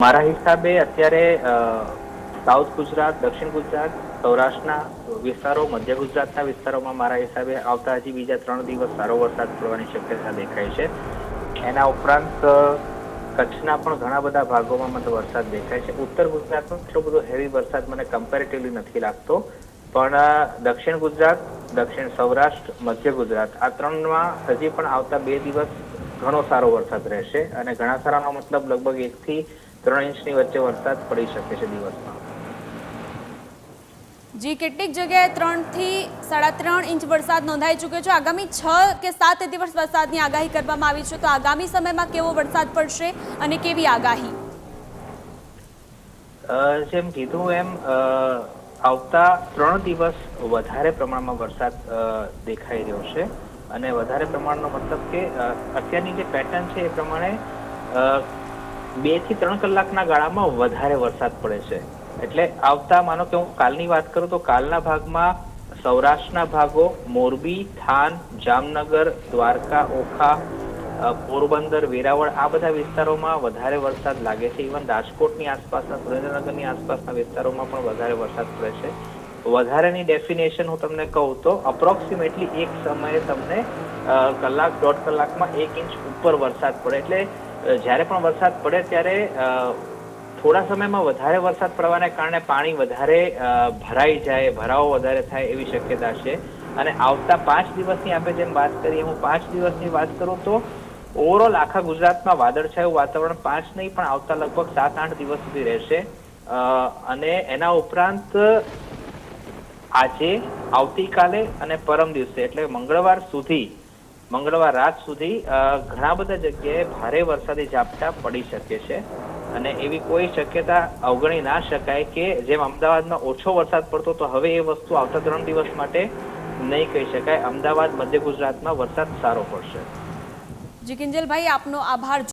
મારા હિસાબે અત્યારે સાઉથ ગુજરાત, દક્ષિણ ગુજરાત, સૌરાષ્ટ્રના વિસ્તારો, મધ્ય ગુજરાતના વિસ્તારોમાં મારા હિસાબે આવતા હજી બીજા 3 દિવસ સારો વરસાદ પડવાની શક્યતા દેખાય છે. એના ઉપરાંત કચ્છના પણ ઘણા બધા ભાગોમાં મને વરસાદ દેખાય છે. ઉત્તર ગુજરાતમાં એટલો બધો હેવી વરસાદ મને કમ્પેરેટિવલી નથી લાગતો, પણ દક્ષિણ ગુજરાત, દક્ષિણ સૌરાષ્ટ્ર, મધ્ય ગુજરાત આ ત્રણમાં હજી પણ આવતા 2 દિવસ ઘણો સારો વરસાદ રહેશે અને ઘણા સારાનો મતલબ લગભગ 1 થી 3 ઇંચની વચ્ચે વરસાદ પડી શકે છે દિવસમાં. જી, કેટલીક જગ્યાએ 3 થી 3.5 ઇંચ વરસાદ નોંધાઈ ચૂક્યો છે. આગામી 6 કે 7 દિવસ વરસાદની આગાહી કરવામાં આવી છે, તો આગામી સમયમાં કેવો વરસાદ પડશે અને કેવી આગાહી? જેમ કીધું એમ આવતા 3 દિવસ વધારે પ્રમાણમાં વરસાદ દેખાઈ રહ્યો છે અને વધારે પ્રમાણનો મતલબ કે અત્યારની જે પેટર્ન છે એ પ્રમાણે 2 થી 3 કલાકના ગાળામાં વધારે વરસાદ પડે છે. એટલે આવતા માનો કે હું કાલની વાત કરું તો કાલના ભાગમાં સૌરાષ્ટ્રના ભાગો, મોરબી, થાન, જામનગર, દ્વારકા, ઓખા, પોરબંદર, વેરાવળ આ બધા વિસ્તારોમાં વધારે વરસાદ લાગે છે. ઇવન રાજકોટની આસપાસના, સુરેન્દ્રનગરની આસપાસના વિસ્તારોમાં પણ વધારે વરસાદ પડે છે. વધારેની ડેફિનેશન હું તમને કહું તો અપ્રોક્સિમેટલી એક સમયે તમને કલાક 1.5 કલાકમાં 1 ઇંચ ઉપર વરસાદ પડે. એટલે જ્યારે પણ વરસાદ પડે ત્યારે થોડા સમયમાં વધારે વરસાદ પડવાને કારણે પાણી વધારે ભરાઈ જાય, ભરાવો વધારે થાય એવી શક્યતા છે. અને આવતા 5 દિવસની આપણે જેમ વાત કરીએ, હું 5 દિવસની વાત કરું તો ઓવરઓલ આખા ગુજરાતમાં વાદળછાયું વાતાવરણ 5 નહીં પણ આવતા લગભગ 7-8 દિવસ સુધી રહેશે. અને એના ઉપરાંત આજે, આવતીકાલે અને પરમ દિવસે એટલે મંગળવાર રાત સુધી ઘણા બધા જગ્યાએ ભારે વરસાદી ઝાપટા પડી શકે છે. અને એવી કોઈ શક્યતા અવગણી ના શકાય કે જેમ અમદાવાદમાં ઓછો વરસાદ પડતો તો હવે એ વસ્તુ આવતા 3 દિવસ માટે નહીં કહી શકાય. અમદાવાદ, મધ્ય ગુજરાતમાં વરસાદ સારો પડશે. જી કિંજલભાઈ, આપનો આભાર.